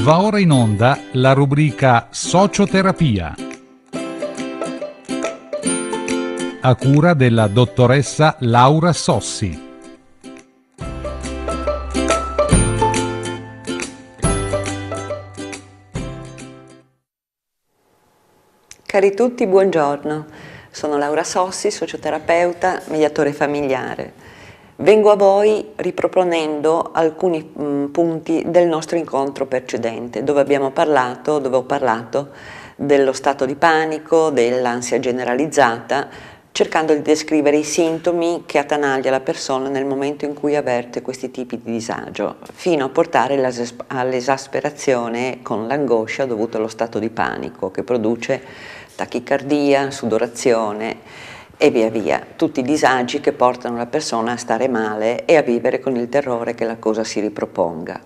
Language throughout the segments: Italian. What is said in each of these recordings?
Va ora in onda la rubrica Socioterapia, a cura della dottoressa Laura Sossi. Cari tutti, buongiorno. Sono Laura Sossi, socioterapeuta, mediatore familiare. Vengo a voi riproponendo alcuni punti del nostro incontro precedente, dove ho parlato dello stato di panico, dell'ansia generalizzata, cercando di descrivere i sintomi che attanaglia la persona nel momento in cui avverte questi tipi di disagio, fino a portare all'esasperazione con l'angoscia dovuta allo stato di panico, che produce tachicardia, sudorazione e via via, tutti i disagi che portano la persona a stare male e a vivere con il terrore che la cosa si riproponga.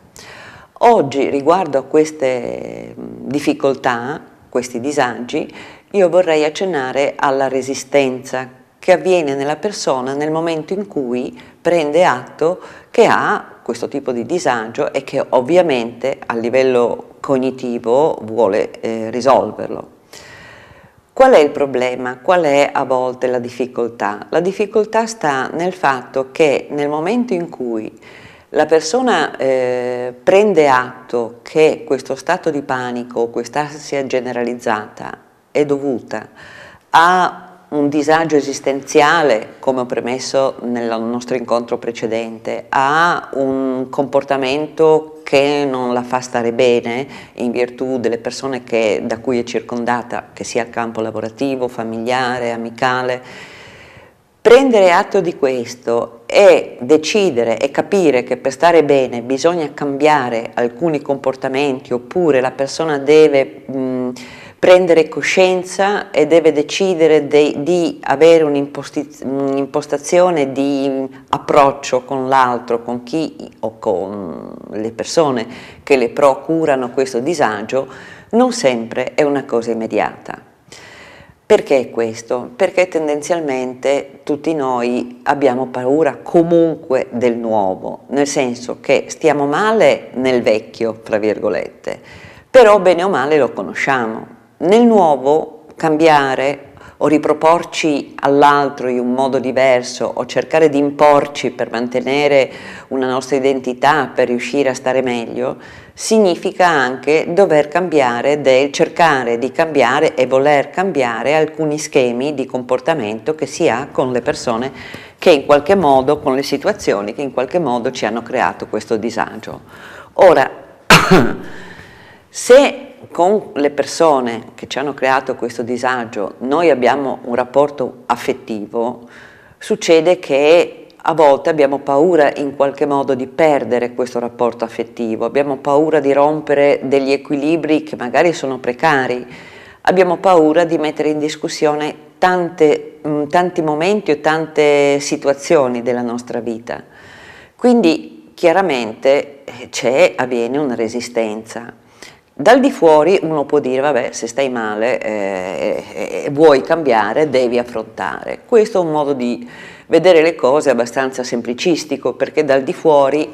Oggi, riguardo a queste difficoltà, questi disagi, io vorrei accennare alla resistenza che avviene nella persona nel momento in cui prende atto che ha questo tipo di disagio e che ovviamente a livello cognitivo vuole risolverlo. Qual è il problema? Qual è a volte la difficoltà? La difficoltà sta nel fatto che nel momento in cui la persona prende atto che questo stato di panico, quest'ansia generalizzata è dovuta a un disagio esistenziale, come ho premesso nel nostro incontro precedente, a un comportamento che non la fa stare bene in virtù delle persone da cui è circondata, che sia il campo lavorativo, familiare, amicale. Prendere atto di questo e decidere e capire che per stare bene bisogna cambiare alcuni comportamenti, oppure la persona deve prendere coscienza e deve decidere di avere un'impostazione di approccio con l'altro, con chi o con le persone che le procurano questo disagio, non sempre è una cosa immediata. Perché questo? Perché tendenzialmente tutti noi abbiamo paura comunque del nuovo, nel senso che stiamo male nel vecchio, fra virgolette, però bene o male lo conosciamo. Nel nuovo cambiare o riproporci all'altro in un modo diverso o cercare di imporci per mantenere una nostra identità, per riuscire a stare meglio, significa anche dover cambiare, cercare di cambiare e voler cambiare alcuni schemi di comportamento che si ha con le persone che in qualche modo, con le situazioni che in qualche modo ci hanno creato questo disagio. Ora, se con le persone che ci hanno creato questo disagio noi abbiamo un rapporto affettivo, succede che a volte abbiamo paura in qualche modo di perdere questo rapporto affettivo, abbiamo paura di rompere degli equilibri che magari sono precari, abbiamo paura di mettere in discussione tanti momenti o tante situazioni della nostra vita. Quindi chiaramente avviene una resistenza. Dal di fuori uno può dire, vabbè, se stai male e vuoi cambiare, devi affrontare. Questo è un modo di vedere le cose abbastanza semplicistico, perché dal di fuori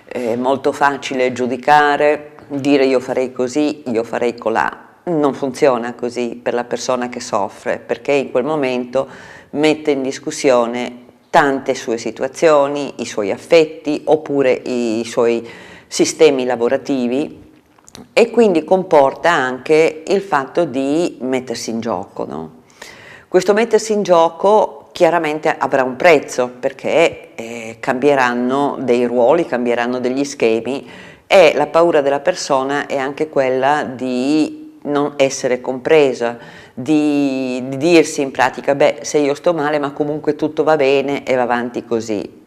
è molto facile giudicare, dire io farei così, io farei colà. Non funziona così per la persona che soffre, perché in quel momento mette in discussione tante sue situazioni, i suoi affetti, oppure i suoi sistemi lavorativi, e quindi comporta anche il fatto di mettersi in gioco, no? Questo mettersi in gioco chiaramente avrà un prezzo, perché cambieranno dei ruoli, cambieranno degli schemi, e la paura della persona è anche quella di non essere compresa, di dirsi in pratica, beh, se io sto male ma comunque tutto va bene e va avanti così,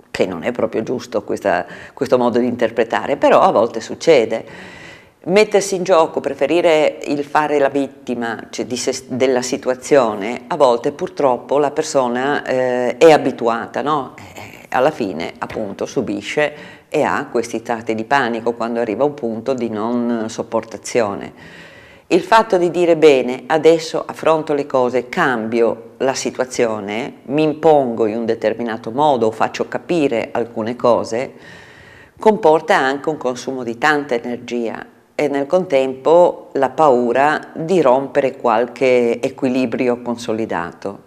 che non è proprio giusto questo modo di interpretare, però a volte succede. Mettersi in gioco, preferire il fare la vittima, cioè della situazione, a volte purtroppo la persona è abituata, no? Alla fine appunto subisce e ha questi stati di panico quando arriva a un punto di non sopportazione. Il fatto di dire bene, adesso affronto le cose, cambio la situazione, mi impongo in un determinato modo, faccio capire alcune cose, comporta anche un consumo di tanta energia. e nel contempo la paura di rompere qualche equilibrio consolidato.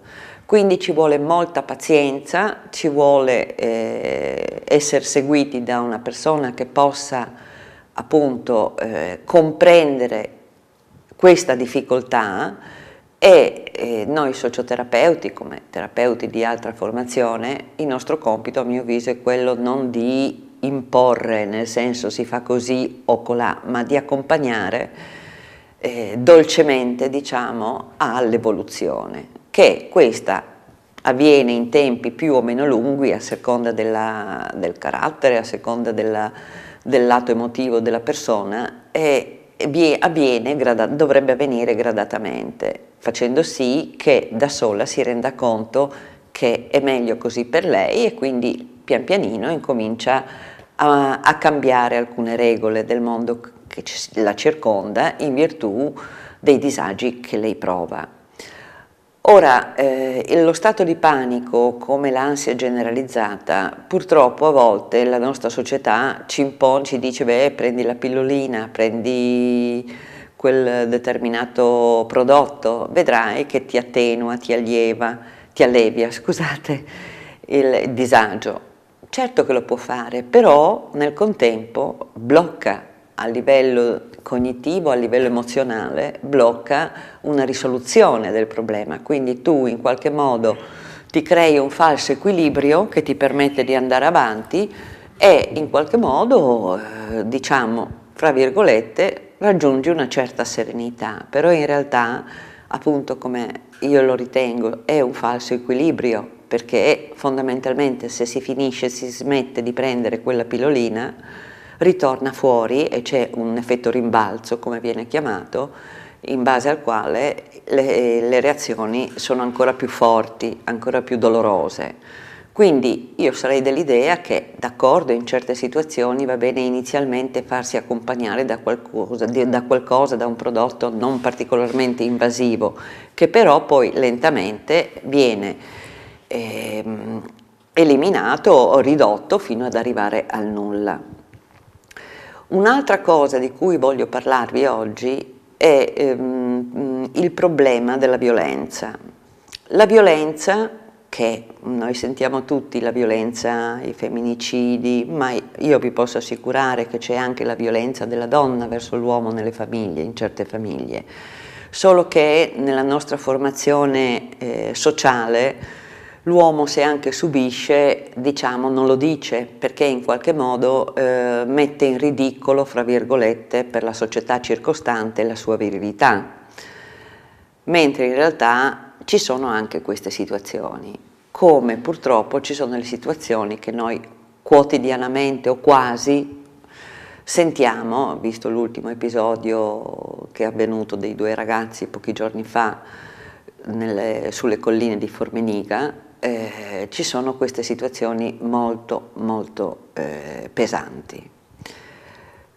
Quindi ci vuole molta pazienza, ci vuole essere seguiti da una persona che possa appunto comprendere questa difficoltà e noi socioterapeuti, come terapeuti di altra formazione, il nostro compito a mio avviso è quello non di imporre, nel senso si fa così o colà, ma di accompagnare dolcemente, diciamo, all'evoluzione, che questa avviene in tempi più o meno lunghi a seconda del carattere, a seconda del lato emotivo della persona e dovrebbe avvenire gradatamente, facendo sì che da sola si renda conto che è meglio così per lei e quindi pian pianino incomincia a cambiare alcune regole del mondo che la circonda in virtù dei disagi che lei prova. Ora, lo stato di panico, come l'ansia generalizzata, purtroppo a volte la nostra società ci impone, ci dice, beh, prendi la pillolina, prendi quel determinato prodotto, vedrai che ti attenua, ti allevia, scusate, il disagio. Certo che lo può fare, però nel contempo blocca a livello cognitivo, a livello emozionale, blocca una risoluzione del problema. Quindi tu in qualche modo ti crei un falso equilibrio che ti permette di andare avanti e in qualche modo, diciamo, fra virgolette, raggiungi una certa serenità, però in realtà, appunto come io lo ritengo, è un falso equilibrio, perché fondamentalmente se si finisce, si smette di prendere quella pillolina, ritorna fuori e c'è un effetto rimbalzo, come viene chiamato, in base al quale le reazioni sono ancora più forti, ancora più dolorose. Quindi io sarei dell'idea che, d'accordo, in certe situazioni va bene inizialmente farsi accompagnare da qualcosa, da un prodotto non particolarmente invasivo, che però poi lentamente viene eliminato o ridotto fino ad arrivare al nulla. Un'altra cosa di cui voglio parlarvi oggi è il problema della violenza. La violenza, che noi sentiamo tutti, la violenza, i femminicidi, ma io vi posso assicurare che c'è anche la violenza della donna verso l'uomo nelle famiglie, in certe famiglie, solo che nella nostra formazione sociale l'uomo, se anche subisce, diciamo, non lo dice, perché in qualche modo mette in ridicolo, fra virgolette, per la società circostante la sua virilità, mentre in realtà ci sono anche queste situazioni, come purtroppo ci sono le situazioni che noi quotidianamente o quasi sentiamo, visto l'ultimo episodio che è avvenuto dei due ragazzi pochi giorni fa sulle colline di Forminiga, ci sono queste situazioni molto pesanti.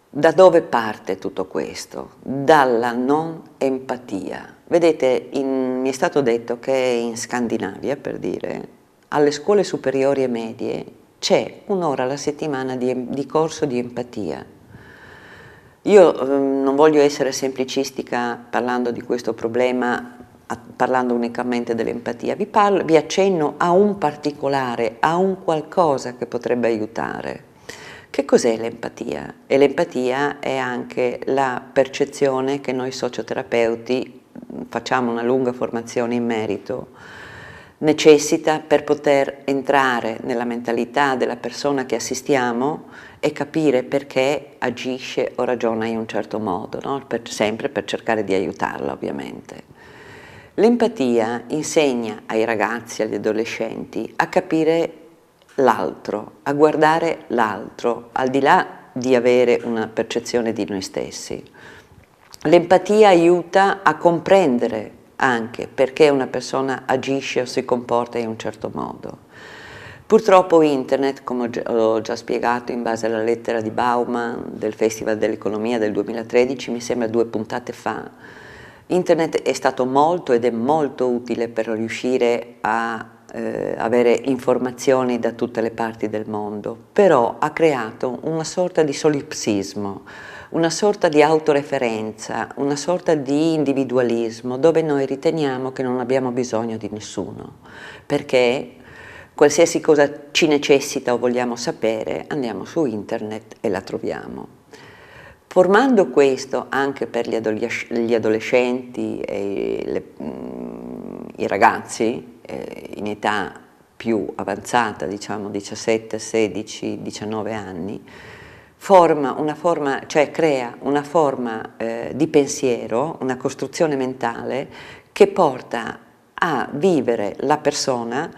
Da dove parte tutto questo? Dalla non empatia. Vedete, mi è stato detto che in Scandinavia, per dire, alle scuole superiori e medie c'è un'ora alla settimana di corso di empatia. Io non voglio essere semplicistica parlando di questo problema, parlando unicamente dell'empatia, vi accenno a un particolare, a un qualcosa che potrebbe aiutare. Che cos'è l'empatia? E l'empatia è anche la percezione che noi socioterapeuti, facciamo una lunga formazione in merito, necessita per poter entrare nella mentalità della persona che assistiamo e capire perché agisce o ragiona in un certo modo, no? Sempre per cercare di aiutarla, ovviamente. L'empatia insegna ai ragazzi, agli adolescenti a capire l'altro, a guardare l'altro, al di là di avere una percezione di noi stessi. L'empatia aiuta a comprendere anche perché una persona agisce o si comporta in un certo modo. Purtroppo internet, come ho già spiegato in base alla lettera di Bauman del Festival dell'Economia del 2013, mi sembra 2 puntate fa, internet è stato molto ed è molto utile per riuscire a avere informazioni da tutte le parti del mondo, però ha creato una sorta di solipsismo, una sorta di autoreferenza, una sorta di individualismo dove noi riteniamo che non abbiamo bisogno di nessuno, perché qualsiasi cosa ci necessita o vogliamo sapere andiamo su internet e la troviamo. Formando questo anche per gli adolescenti e i ragazzi in età più avanzata, diciamo 17, 16, 19 anni, crea una forma di pensiero, una costruzione mentale che porta a vivere la persona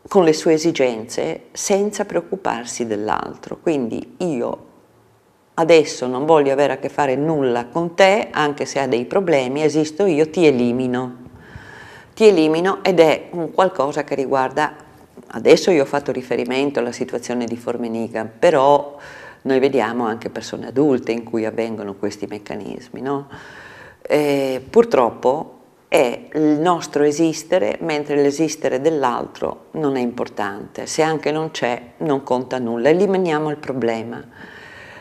con le sue esigenze senza preoccuparsi dell'altro. Quindi io adesso non voglio avere a che fare nulla con te, anche se hai dei problemi, esisto io, ti elimino. Ti elimino ed è un qualcosa che riguarda, adesso io ho fatto riferimento alla situazione di Forminica, però noi vediamo anche persone adulte in cui avvengono questi meccanismi, no? Purtroppo è il nostro esistere, mentre l'esistere dell'altro non è importante. Se anche non c'è, non conta nulla, eliminiamo il problema.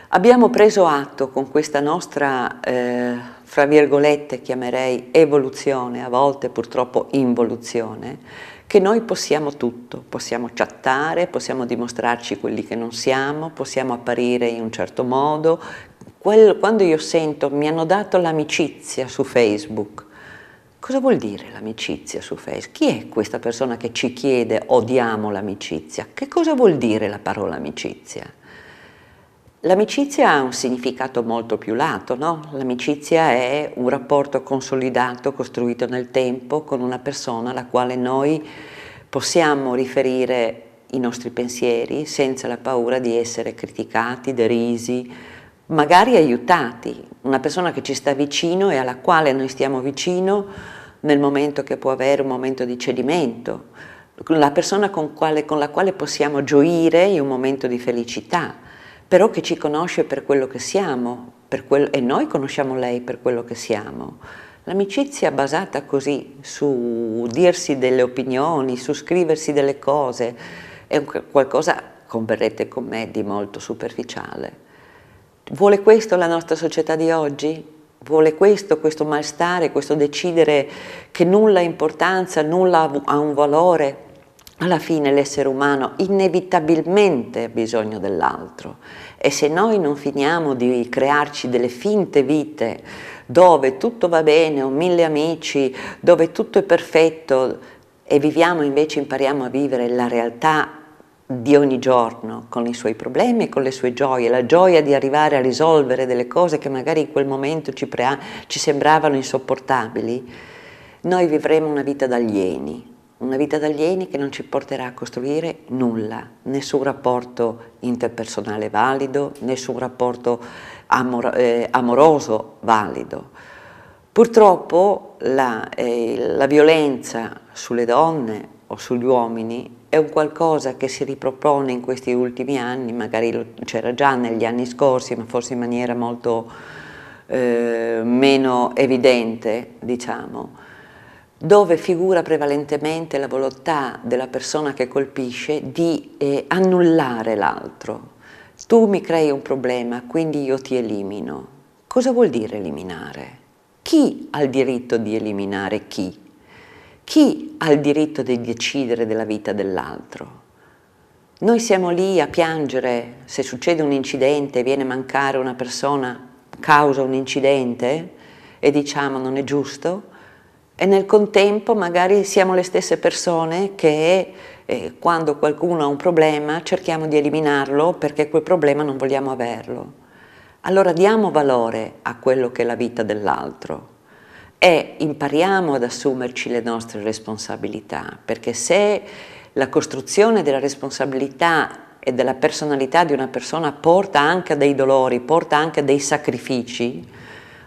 Abbiamo preso atto con questa nostra, fra virgolette, chiamerei evoluzione, a volte purtroppo involuzione, che noi possiamo tutto, possiamo chattare, possiamo dimostrarci quelli che non siamo, possiamo apparire in un certo modo. Quando io sento mi hanno dato l'amicizia su Facebook, cosa vuol dire l'amicizia su Facebook? Chi è questa persona che ci chiede odiamo l'amicizia? Che cosa vuol dire la parola amicizia? L'amicizia ha un significato molto più lato, no? L'amicizia è un rapporto consolidato, costruito nel tempo con una persona alla quale noi possiamo riferire i nostri pensieri senza la paura di essere criticati, derisi, magari aiutati. Una persona che ci sta vicino e alla quale noi stiamo vicino nel momento che può avere un momento di cedimento, la persona con la quale possiamo gioire in un momento di felicità, però che ci conosce per quello che siamo, e noi conosciamo lei per quello che siamo. L'amicizia basata così, su dirsi delle opinioni, su scriversi delle cose, è qualcosa, converrete con me, di molto superficiale. Vuole questo la nostra società di oggi? Vuole questo malstare, questo decidere che nulla ha importanza, nulla ha un valore? Alla fine l'essere umano inevitabilmente ha bisogno dell'altro e se noi non finiamo di crearci delle finte vite dove tutto va bene, ho 1000 amici, dove tutto è perfetto e viviamo invece, impariamo a vivere la realtà di ogni giorno con i suoi problemi e con le sue gioie, la gioia di arrivare a risolvere delle cose che magari in quel momento ci sembravano insopportabili, noi vivremo una vita da alieni che non ci porterà a costruire nulla, nessun rapporto interpersonale valido, nessun rapporto amoroso valido. Purtroppo la violenza sulle donne o sugli uomini è un qualcosa che si ripropone in questi ultimi anni, magari c'era già negli anni scorsi, ma forse in maniera molto meno evidente, diciamo, dove figura prevalentemente la volontà della persona che colpisce di annullare l'altro. Tu mi crei un problema, quindi io ti elimino. Cosa vuol dire eliminare? Chi ha il diritto di eliminare chi? Chi ha il diritto di decidere della vita dell'altro? Noi siamo lì a piangere se succede un incidente e viene a mancare una persona causa un incidente e diciamo non è giusto? E nel contempo magari siamo le stesse persone che quando qualcuno ha un problema cerchiamo di eliminarlo perché quel problema non vogliamo averlo. Allora diamo valore a quello che è la vita dell'altro e impariamo ad assumerci le nostre responsabilità, perché se la costruzione della responsabilità e della personalità di una persona porta anche a dei dolori, porta anche a dei sacrifici,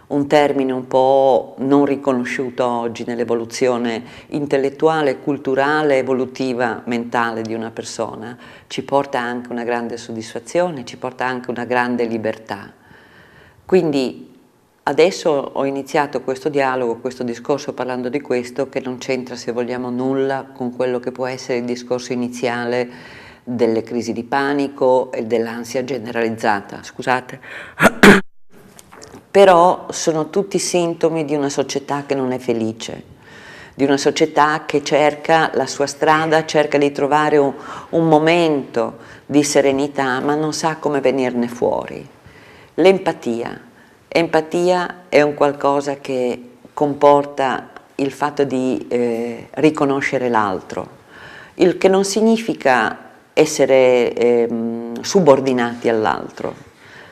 un termine un po' non riconosciuto oggi nell'evoluzione intellettuale, culturale, evolutiva, mentale di una persona, ci porta anche una grande soddisfazione, ci porta anche una grande libertà. Quindi Adesso ho iniziato questo dialogo, questo discorso parlando di questo, che non c'entra, se vogliamo, nulla con quello che può essere il discorso iniziale delle crisi di panico e dell'ansia generalizzata, scusate. Però sono tutti sintomi di una società che non è felice, di una società che cerca la sua strada, cerca di trovare un momento di serenità, ma non sa come venirne fuori. L'empatia. Empatia è un qualcosa che comporta il fatto di riconoscere l'altro, il che non significa essere subordinati all'altro,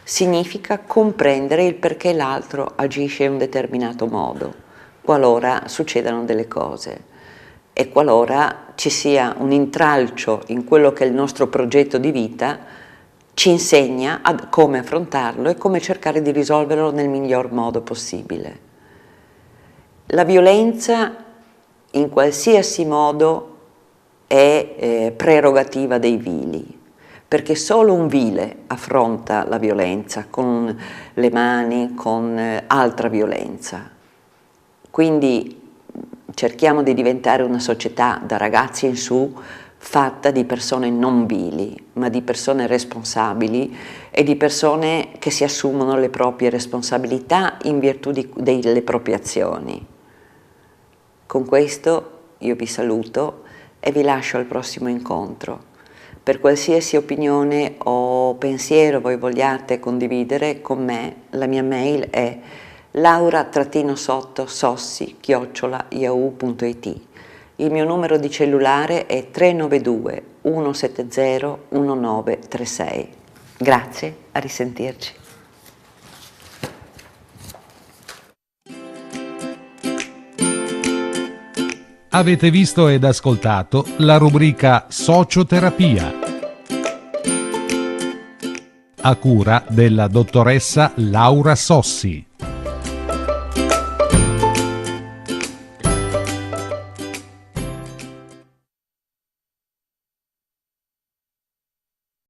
significa comprendere il perché l'altro agisce in un determinato modo, qualora succedano delle cose e qualora ci sia un intralcio in quello che è il nostro progetto di vita, ci insegna come affrontarlo e come cercare di risolverlo nel miglior modo possibile. La violenza in qualsiasi modo è prerogativa dei vili, perché solo un vile affronta la violenza con le mani, con altra violenza. Quindi cerchiamo di diventare una società da ragazzi in su fatta di persone non vili, ma di persone responsabili e di persone che si assumono le proprie responsabilità in virtù delle proprie azioni. Con questo io vi saluto e vi lascio al prossimo incontro. Per qualsiasi opinione o pensiero voi vogliate condividere con me, la mia mail è laura-sossi@yahoo.it. Il mio numero di cellulare è 392 170 1936. Grazie, a risentirci. Avete visto ed ascoltato la rubrica Socioterapia, a cura della dottoressa Laura Sossi.